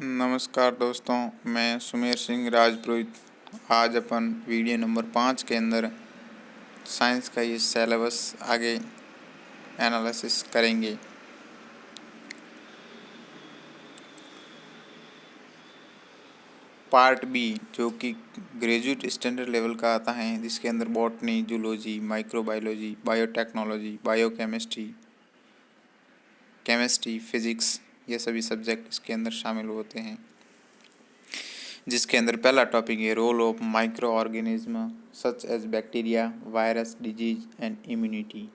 नमस्कार दोस्तों, मैं सुमेर सिंह राजपुरोहित। आज अपन वीडियो नंबर 5 के अंदर साइंस का ये सिलेबस आगे एनालिसिस करेंगे। पार्ट बी, जो कि ग्रेजुएट स्टैंडर्ड लेवल का आता है, जिसके अंदर botany, zoology, microbiology, biotechnology, chemistry, physics, ये सभी सब्जेक्ट इसके अंदर शामिल होते हैं। जिसके अंदर पहला टॉपिक है role of micro organism such as bacteria, virus, disease and immunity.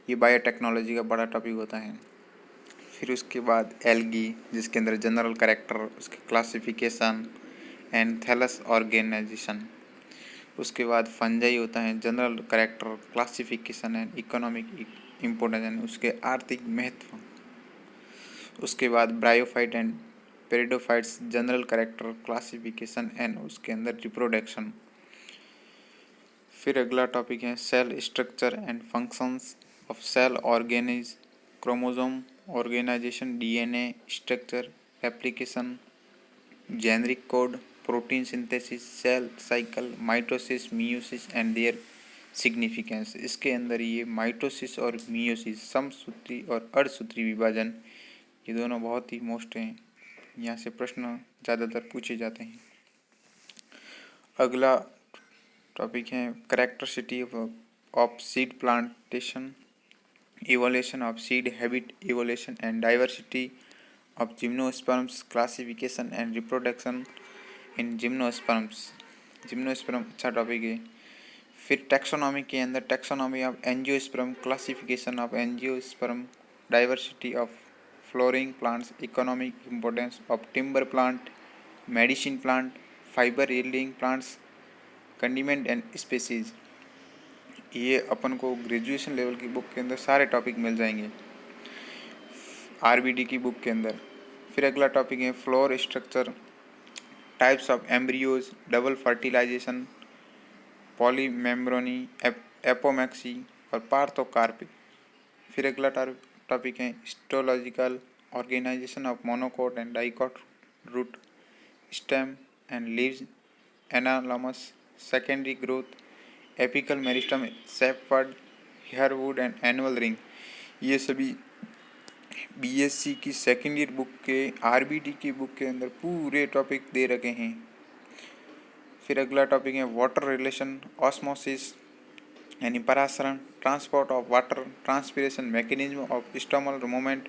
ये बायोटेक्नोलॉजी का बड़ा टॉपिक होता है। फिर उसके बाद एल्गी, जिसके अंदर जनरल कैरेक्टर, उसके क्लासिफिकेशन एंड थैलस ऑर्गेनाइजेशन। उसके बाद फंजाई होता है, general character, classification and economic importance and उसके आर्थिक महत्व। उसके बाद bryophyte and pteridophytes, general character, classification and उसके अंदर रिप्रोडक्शन। फिर अगला टॉपिक है cell structure and functions of cell organelles, chromosome organisation, DNA structure, replication, generic code, protein synthesis, cell cycle, mitosis, meiosis and their significance. इसके अंदर ये mitosis और meiosis, समसूत्री और अर्धसूत्री विभाजन, ये दोनों बहुत ही मोस्ट हैं। यहाँ से प्रश्न ज़्यादातर पूछे जाते हैं। अगला टॉपिक है characteristic of seed plantation, evolution of seed habit, evolution and diversity of gymnosperms, classification and reproduction in gymnosperms. Gymnosperm अच्छा टॉपिक है। फिर टैक्सोनॉमी के अंदर taxonomy of angiosperm, classification of angiosperm, diversity of flowering plants, economic importance of timber plant, medicine plant, fibre yielding plants, condiment and species. ये अपन को graduation level की book के अंदर सारे टॉपिक मिल जाएंगे, आरबीडी की बुक के अंदर। फिर अगला टॉपिक है flower structure, types of embryos, double fertilization, polyembryony, apomixis और पार्थोकार्पी। फिर अगला टॉपिक है histological organisation of monocot and dicot root stem and leaves, anomalous, secondary growth, apical meristem, sapwood, heartwood and annual ring. ये सभी BSc की second year book के RBD की book के अंदर पूरे टॉपिक दे रखे हैं। फिर अगला टॉपिक है वाटर रिलेशन, ऑस्मोसिस यानी परासरण, transport of water, transpiration mechanism of stomatal movement,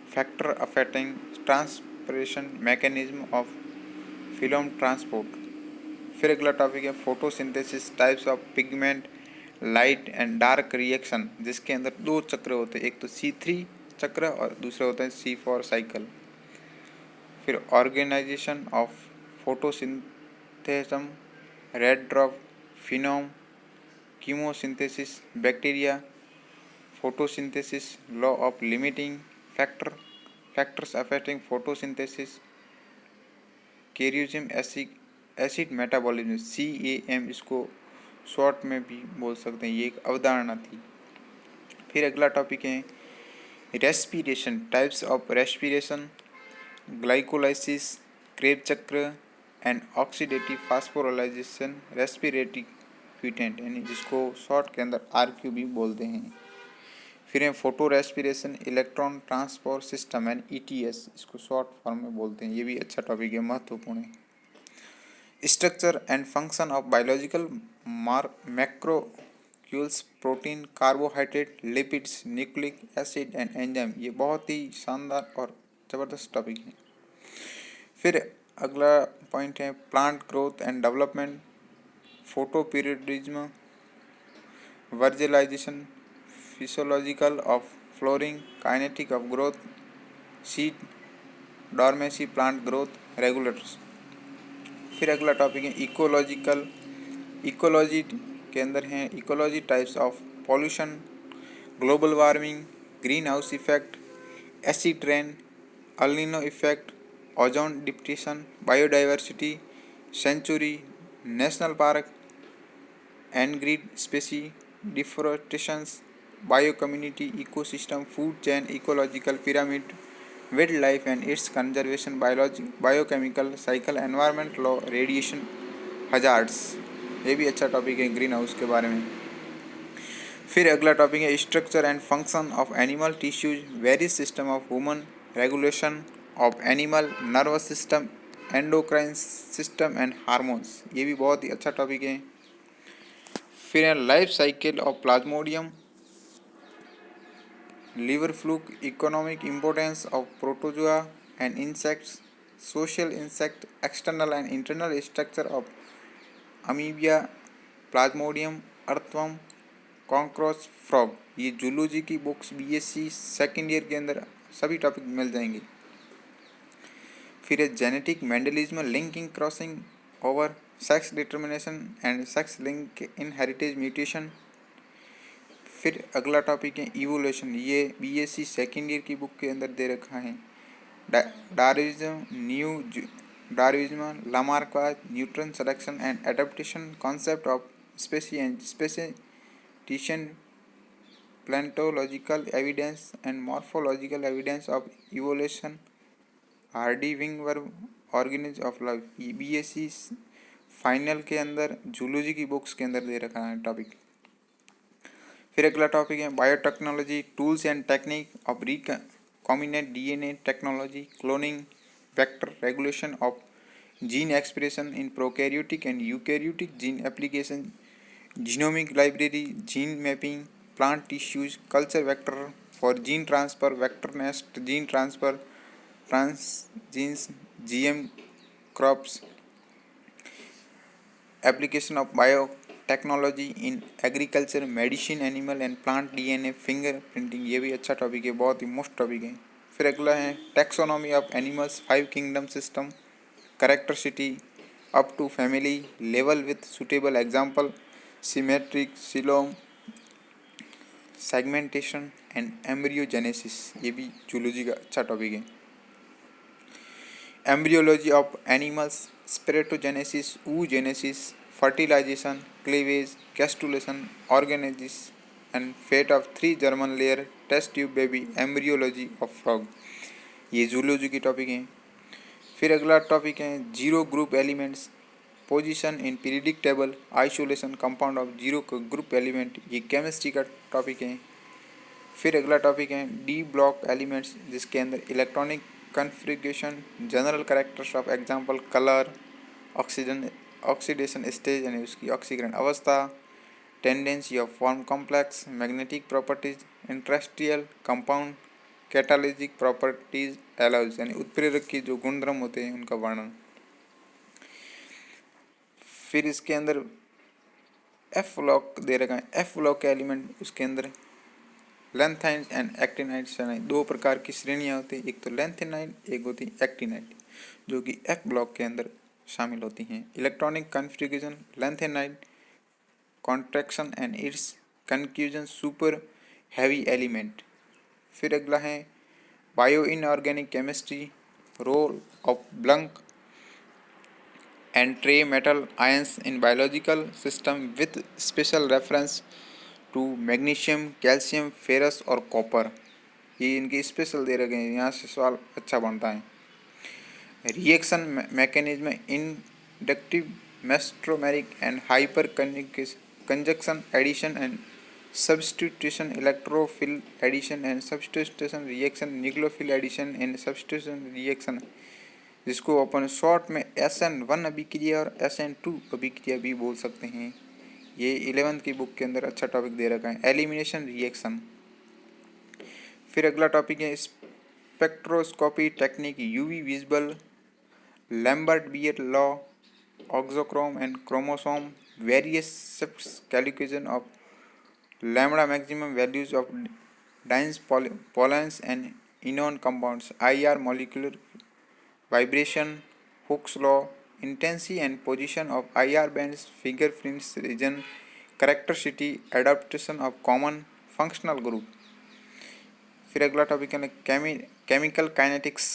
factor affecting transpiration mechanism of phloem transport. फिर अगला टॉपिक है photosynthesis, types of pigment, light and dark reaction, जिसके अंदर दो चक्र होते हैं, एक तो C3 चक्र और दूसरा होता है C4 साइकिल। फिर organisation of photosynthesis, red drop phenomenon, chemosynthesis, bacteria, photosynthesis, law of limiting factors affecting photosynthesis, crassulacean acid metabolism, CAM इसको शॉर्ट में भी बोल सकते हैं, ये एक अवधारणा थी। फिर अगला टॉपिक है respiration, types of respiration, glycolysis, Krebs चक्र and oxidative phosphorylation, respiratory quotient यानी जिसको शॉर्ट के अंदर RQ भी बोलते हैं। फिर है photo respiration, electron transport system and ETS, इसको शॉर्ट फॉर्म में बोलते हैं। ये भी अच्छा टॉपिक है, महत्वपूर्ण है। Structure and function of biological macromolecules, protein, carbohydrate, lipids, nucleic acid and enzyme, ये बहुत ही शानदार और ज़बरदस्त टॉपिक है। फिर अगला पॉइंट है plant growth and development, photoperiodism, vernalization, physiological of flowering, kinetic of growth, seed dormancy, plant growth regulators. फिर अगला टॉपिक है इकोलॉजी के अंदर है ecology, types of pollution, global warming, green house effect, acid rain, El Nino effect, ozone depletion, biodiversity, sanctuary, national park, endangered species, deforestations, bio community, ecosystem, food chain, ecological pyramid, wildlife and its conservation, biochemical cycle, environment law, radiation hazards, ये भी अच्छा topic है green house के बारे में। फिर अगला topic है structure and function of animal tissues, various system of human regulation of animal nervous system, endocrine system and hormones, ये भी बहुत ही अच्छा टॉपिक है। फिर है life cycle of Plasmodium, liver fluke, economic importance of protozoa and insects, social insect, external and internal structure of amoeba, plasmodium, earthworm, cockroach, frog, ये zoology की books BSc second year के अंदर सभी टॉपिक मिल जाएंगे। फिर है genetic Mendelism, linking crossing over, sex determination and sex link inheritance mutation. फिर अगला टॉपिक है इवोल्यूशन, ये बीएससी सेकेंड ईयर की बुक के अंदर दे रखा है। Darwinism, Lamarckism, natural selection and adaptation, concept of speciation, palaeontological evidence and morphological evidence of evolution, Hardy Weinberg, organism of life, ये बीएससी फाइनल के अंदर जूलॉजी की बुक्स के अंदर दे रखा है टॉपिक। फिर अगला टॉपिक है biotechnology, tools and technique of recombinant DNA technology, cloning, vector regulation of gene expression in prokaryotic and eukaryotic gene application, genomic library, gene mapping, plant tissues, culture vector for gene transfer, vectorless, gene transfer, transgenes, GM crops, application of biotechnology in agriculture, medicine, animal and plant DNA, fingerprinting, ये भी अच्छा topic है, बहुत ही most topic है। फिर अगला है taxonomy of animals, 5 kingdom system, characteristic up to family level with suitable example, symmetric, coelom, segmentation and embryogenesis, ये भी जूलॉजी का अच्छा टॉपिक है। Embryology of animals, spermatogenesis, oogenesis, fertilization, cleavage, gastrulation, organogenesis and fate of 3 German layer test tube baby, embryology of frog, ये zoology की topic है। फिर अगला टॉपिक है zero group elements, position in periodic table, isolation compound of zero group element, ये chemistry का topic है। फिर अगला टॉपिक है डी ब्लॉक एलिमेंट्स, जिसके अंदर electronic configuration, general characters of example colour, oxidation stage यानी उसकी ऑक्सीकरण अवस्था, tendency of form complex, magnetic properties, industrial compound, catalytic properties, alloys यानी उत्प्रेरक की जो गुणधर्म होते हैं उनका वर्णन। फिर इसके अंदर एफ ब्लॉक दे रखा है, एफ ब्लॉक के एलिमेंट, उसके अंदर लेंथाइड एंड एक्टिनाइड, दो प्रकार की श्रेणियाँ होती हैं, एक तो लेंथेनाइड, एक होती है एक्टिनाइड, जो कि एफ ब्लॉक के अंदर शामिल होती हैं। Electronic configuration, lanthanide contraction and its conclusion, super heavy element. फिर अगला है bio inorganic chemistry, role of bulk and trace metal ions in biological system with special reference to magnesium, calcium, ferrous और copper, ये इनके special दे रखे हैं, यहाँ से सवाल अच्छा बनता है। Reaction mechanism, inductive, mesomeric and hyperconjugation, addition and substitution, electrophile addition and substitution reaction, nucleophile addition and substitution reaction, जिसको अपन शॉर्ट में SN1 अभिक्रिया और SN2 अभिक्रिया भी बोल सकते हैं। ये 11th की बुक के अंदर अच्छा टॉपिक दे रखा है, एलिमिनेशन रिएक्शन। फिर अगला टॉपिक है spectroscopy technique, UV visible, Lambert Beer law, auxochrome and chromosome, various shifts, calculation of lambda maximum values of dienes polyenes and enone compounds, IR molecular vibration, Hooke's law, intensity and position of IR bands, fingerprints region, characteristic, adaptation of common functional group। फिर अगला topic है chemical kinetics,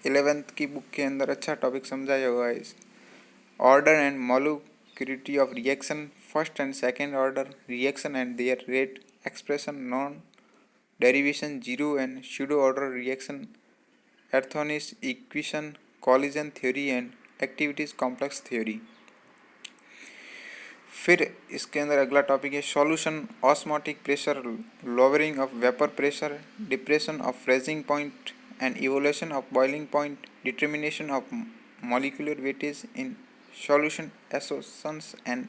11th की book के अंदर अच्छा topic समझाया हुआ है। Order and molecularity of reaction, first and second order reaction and their rate expression, non derivation, zero and pseudo order reaction, Arrhenius equation, collision theory and activities complex theory. फिर इसके अंदर अगला टॉपिक है solution, osmotic pressure, lowering of vapour pressure, depression of freezing point and evolution of boiling point, determination of molecular weightage in solution associations and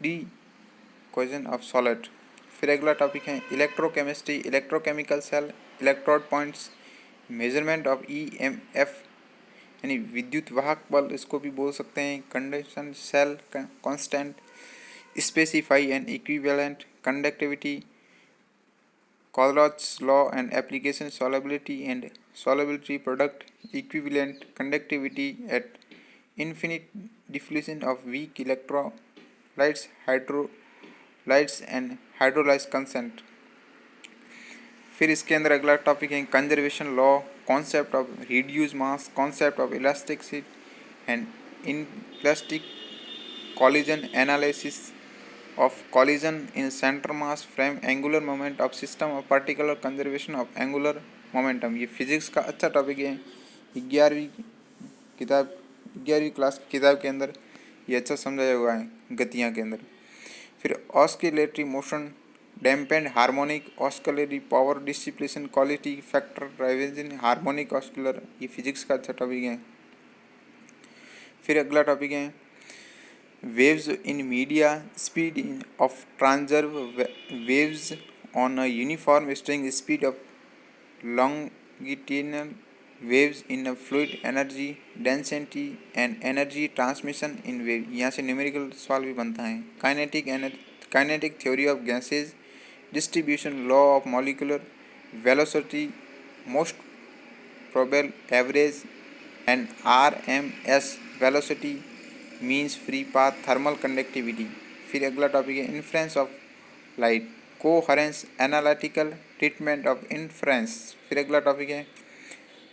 dissociation of solid. फिर अगला topic है electrochemistry, electrochemical cell, electrode points, measurement of EMF यानी विद्युत वाहक बल इसको भी बोल सकते हैं, conduction cell constant, specify and equivalent conductivity, Collott's law and application, solubility product, equivalent conductivity at infinite diffusion of weak electrolytes, hydrolytes and hydrolyze consent। फिर इसके अंदर अगला टॉपिक है conservation law, concept of reduce mass, concept of elasticity and inelastic collision analysis of collision in center mass frame, angular moment of system of particular, conservation of angular momentum। ये physics का अच्छा topic है, 11वीं class की किताब के अंदर ये अच्छा समझाया हुआ है गतियाँ के अंदर। फिर oscillatory motion, damped harmonic oscillatory power dissipation, quality factor, driven harmonic oscillator, ये फिजिक्स का अच्छा टॉपिक है। फिर अगला टॉपिक है waves in media, speed of transverse waves on a uniform string, speed of longitudinal waves in a fluid, energy density and energy transmission in wave। यहाँ से numerical सवाल भी बनता है। Kinetic theory of gases, distribution law of molecular velocity, most probable average and RMS velocity, means free path, thermal conductivity. फिर अगला topic है interference of light, coherence, analytical treatment of interference. फिर अगला टॉपिक है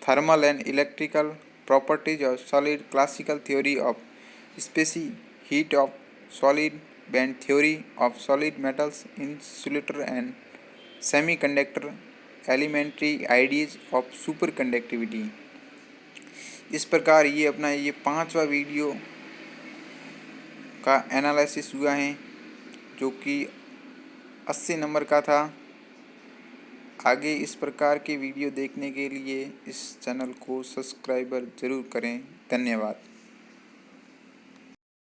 thermal and electrical properties of solid, classical theory of specific heat of solid, band theory of solid metals, insulator and semiconductor, elementary ideas of superconductivity. इस प्रकार ये अपना ये 5वां video का एनालिसिस हुआ है जो कि 80 नंबर का था। आगे इस प्रकार के वीडियो देखने के लिए इस चैनल को सब्सक्राइबर ज़रूर करें। धन्यवाद।